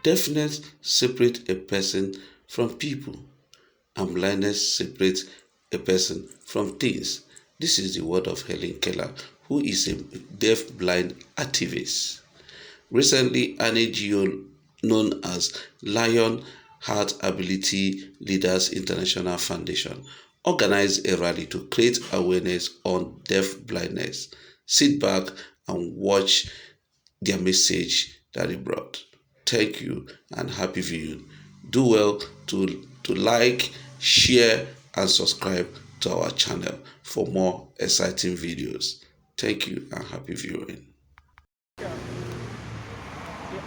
Deafness separates a person from people, and blindness separates a person from things. This is the word of Helen Keller, who is a deaf-blind activist. Recently, an NGO known as Lion Heart Ability Leaders International Foundation organized a rally to create awareness on deaf blindness. Sit back and watch their message that it brought. Thank you and happy viewing. Do well to like, share, and subscribe to our channel for more exciting videos. Thank you and happy viewing. The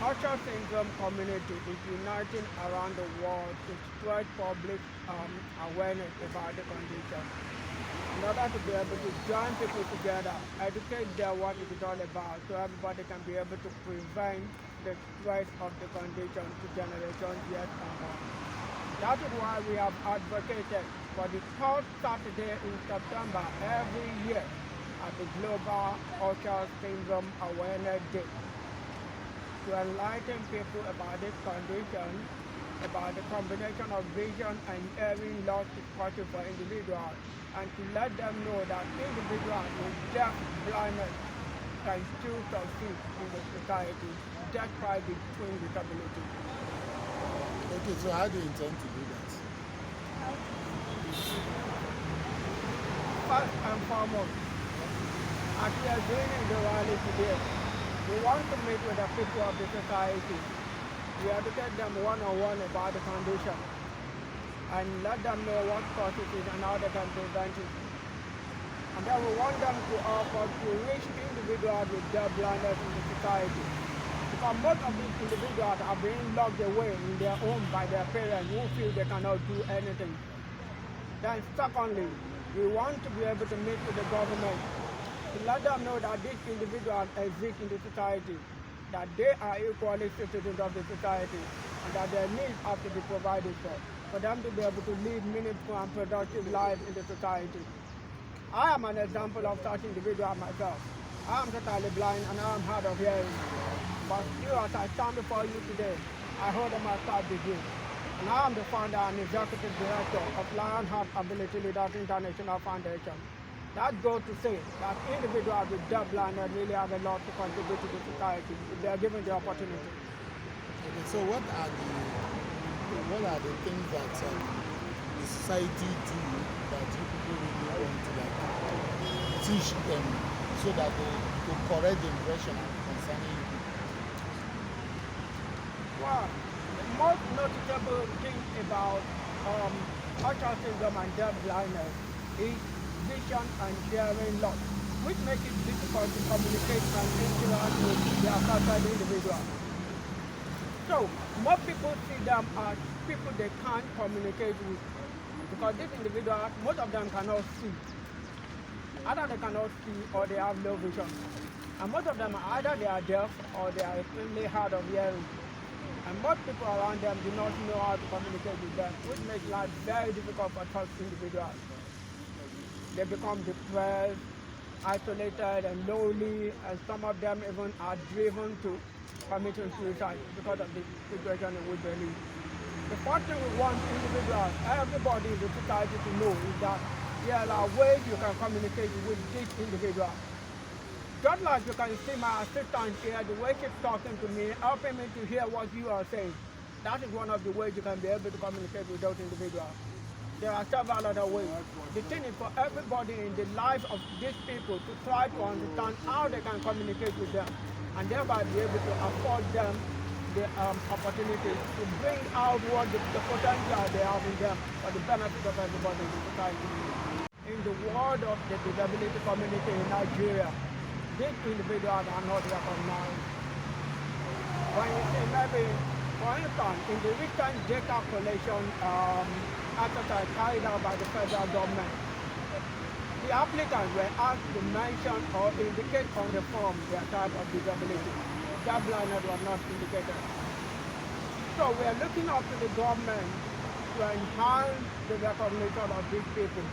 Usher syndrome community is uniting around the world to spread public awareness about the condition. In order to be able to join people together, educate them what it is all about, so everybody can be able to prevent the spread of the condition to generations yet unborn. That is why we have advocated for the third Saturday in September every year at the Global Usher Syndrome Awareness Day, to enlighten people about this condition, about the combination of vision and hearing loss is possible for individuals, and to let them know that individuals with deaf blindness can still succeed in the society despite the twin disability. Okay, so how do you intend to do that? First and foremost, as we are doing in the rally today, we want to meet with the people of the society. We educate them one-on-one about the condition and let them know what causes it and how they can prevent it. And then we want them to offer to reach individuals with deaf blindness in the society. Because most of these individuals are being locked away in their home by their parents who feel they cannot do anything. Then secondly, we want to be able to meet with the government to let them know that these individuals exist in the society, that they are equally citizens of the society, and that their needs have to be provided for them to be able to live meaningful and productive lives in the society. I am an example of such individual myself. I am totally blind and I am hard of hearing. But still, as I stand before you today, I hold my start degree. And I am the founder and executive director of Lion Heart Ability Leaders International Foundation. That goes to say that individuals with deaf blindness really have a lot to contribute to the society if they are given the opportunity. Okay, so what are the things that the society do that you people really want to teach them so that they to correct the impression concerning you? Well, the most noticeable thing about Usher syndrome and deaf blindness is vision and hearing loss, which makes it difficult to communicate and interact with the affected individual. So, most people see them as people they can't communicate with, because these individuals, most of them cannot see. Either they cannot see or they have low vision. And most of them, either they are deaf or they are extremely hard of hearing. And most people around them do not know how to communicate with them, which makes life very difficult for such individuals. They become depressed, isolated, and lonely, and some of them even are driven to committing suicide because of the situation in which they live. The first thing we want individuals, everybody in the society to know is that there are ways you can communicate with this individual. Just like you can see my assistant here, the way she's talking to me, helping me to hear what you are saying. That is one of the ways you can be able to communicate with those individuals. There are several other ways. The thing is for everybody in the lives of these people to try to understand how they can communicate with them and thereby be able to afford them the opportunity to bring out what the potential they have in them for the benefit of everybody in the society. In the world of the disability community in Nigeria, these individuals are not recognized. When you see maybe, for instance, in the recent data collection exercise carried out by the federal government, the applicants were asked to mention or indicate on the form their type of disability. Deaf blindness was not indicated. So we are looking up to the government to enhance the recognition of these people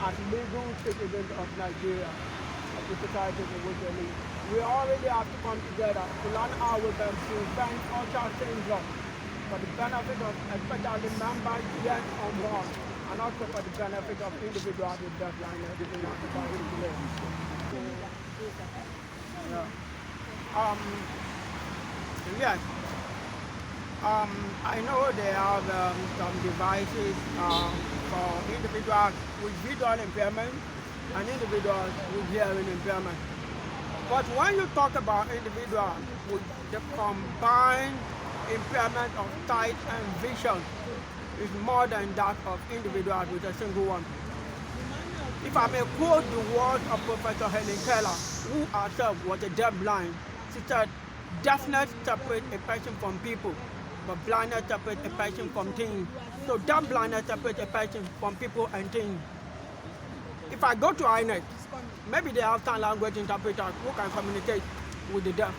as legal citizens of Nigeria, of the society in which they live. We all really have to come together to learn how we can prevent ulcer syndrome for the benefit of especially members yet unborn, and also for the benefit of individuals with deaf blindness in Africa. Yeah. Yes. I know there are some devices for individuals with visual impairment and individuals with hearing impairment. But when you talk about individuals with the combined impairment of sight and vision, is more than that of individuals with a single one. If I may quote the words of Professor Helen Keller, who herself was a deaf-blind, she said, "Deafness separates a person from people, but blindness separates a person from things." So deaf-blindness separates a person from people and things. If I go to INET, maybe they have sign language interpreters who can communicate with the deaf.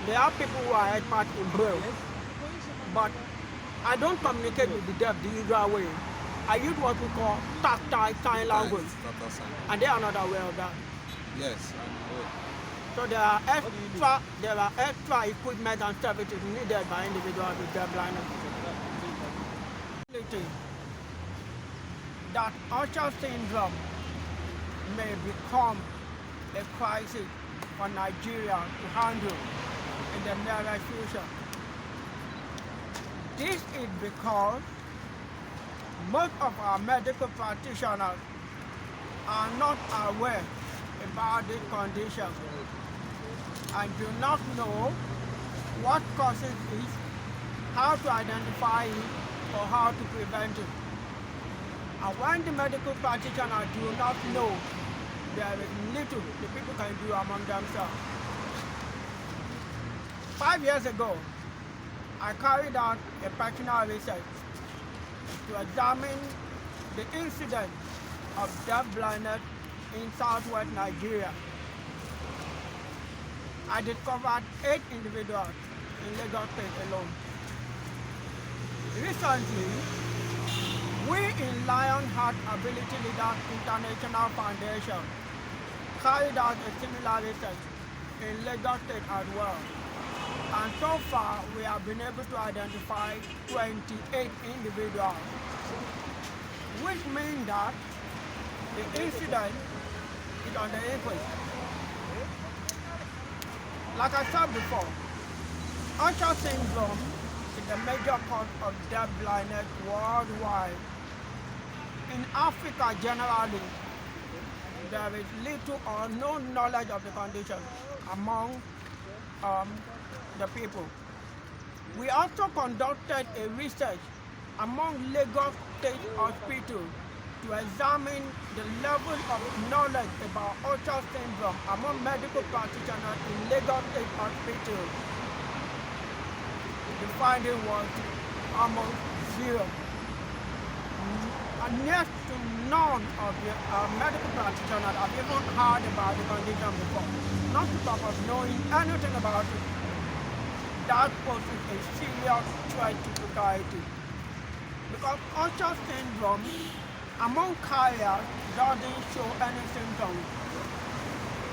There are people who are experts in Braille, but I don't communicate with the deaf the usual way. I use what we call tactile sign language, and they are not aware of that. Yes. So there are extra equipment and services needed by individuals with deaf blindness. That ulcer syndrome may become a crisis for Nigeria to handle in the near future. This is because most of our medical practitioners are not aware about this condition and do not know what causes it, how to identify it, or how to prevent it. And when the medical practitioners do not know, there is little the people can do among themselves. 5 years ago, I carried out a personal research to examine the incidence of deaf blindness in southwest Nigeria. I discovered 8 individuals in Lagos State alone. Recently, we in Lionheart Ability Leaders International Foundation carried out a similar research in Lagos State as well. And so far, we have been able to identify 28 individuals, which means that the incident is on the increase. Like I said before, Usher syndrome is the major cause of deaf blindness worldwide. In Africa generally, there is little or no knowledge of the condition among the people. We also conducted a research among Lagos State hospitals to examine the level of knowledge about Usher syndrome among medical practitioners in Lagos State hospitals. The finding was almost zero. And next to none of the medical practitioners have even heard about the condition before, not to talk of knowing anything about it. That poses a serious threat to society. Because Usher syndrome among carriers doesn't show any symptoms.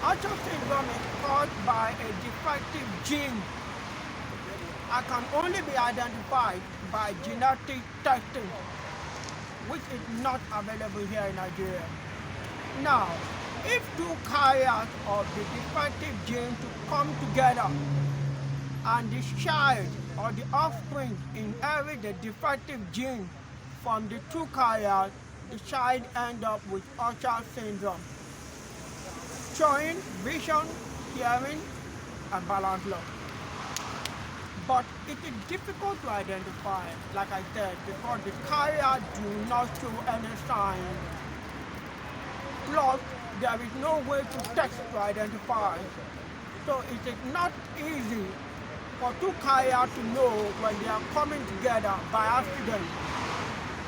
Usher syndrome is caused by a defective gene and can only be identified by genetic testing, which is not available here in Nigeria. Now, if 2 carriers of the defective gene to come together and the child or the offspring inherit the defective gene from the 2 carriers, the child ends up with Usher syndrome, showing vision, hearing, and balance loss. But it is difficult to identify, like I said, because the carriers do not show any signs. Plus, there is no way to test to identify. So it is not easy for 2 carriers to know when they are coming together by accident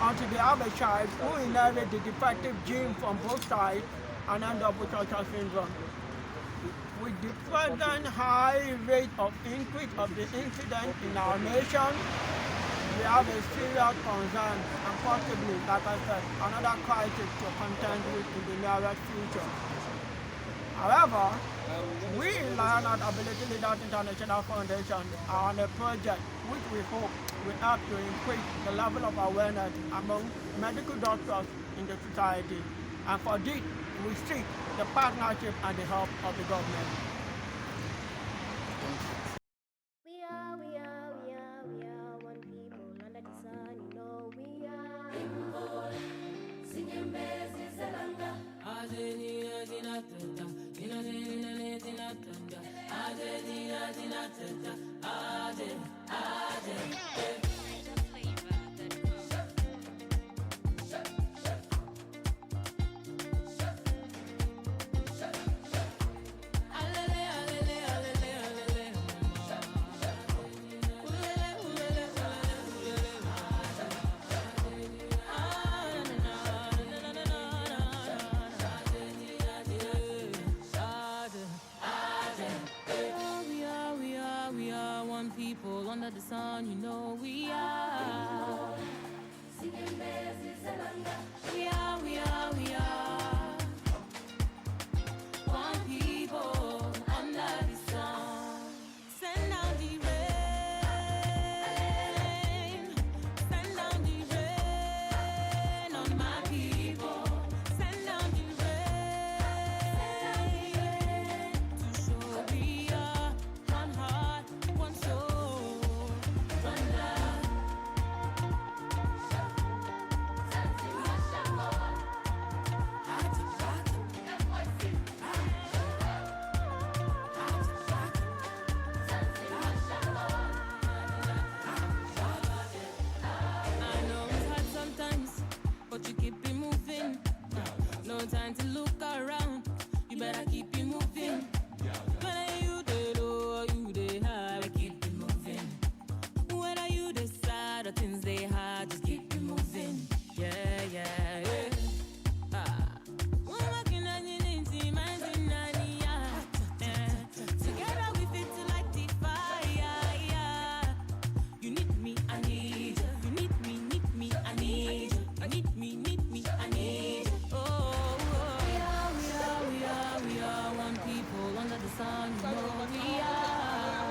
until they have a child who inherits the defective gene from both sides and end up with Usher syndrome. With the present high rate of increase of the incident in our nation, we have a serious concern and possibly, like I said, another crisis to contend with in the nearest future. However, we in Lionheart Ability Leaders International Foundation are on a project which we hope will help to increase the level of awareness among medical doctors in the society. And for this, we seek the partnership and the help of the government. We are one people under the sun, you know we are. Singing bells in Zalanga. We are one people under the sun, you know we are. Singing bells in Zalanga. We are one people under the sun. Send down the rain, send down the rain on my people. Send down the rain to show we are one heart, one soul, one love. I know it's hard sometimes, but you keep it moving. No time to look around. You better keep it moving. Whether you dey low or you dey high, keep it moving. Whether you decide or things they hard, just keep it moving. Yeah, yeah, yeah. Together we fit to light the fire. You need me, I need you. You need me, I need you. You need me, I need you. Oh, we are one people under the sun. You know we are.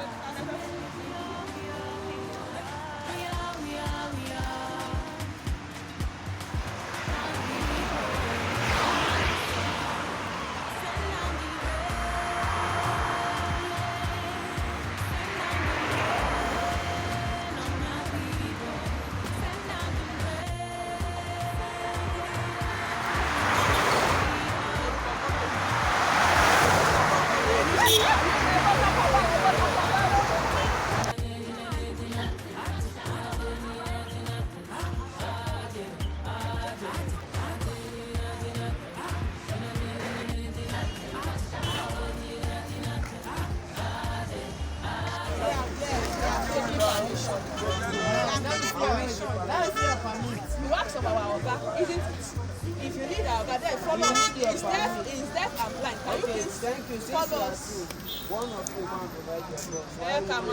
We are. You ask of our Oga, isn't it? If you need our Oga, then follow me. He's deaf and blind. Can you please Thank you. follow us? One of you man provide your phone. Welcome,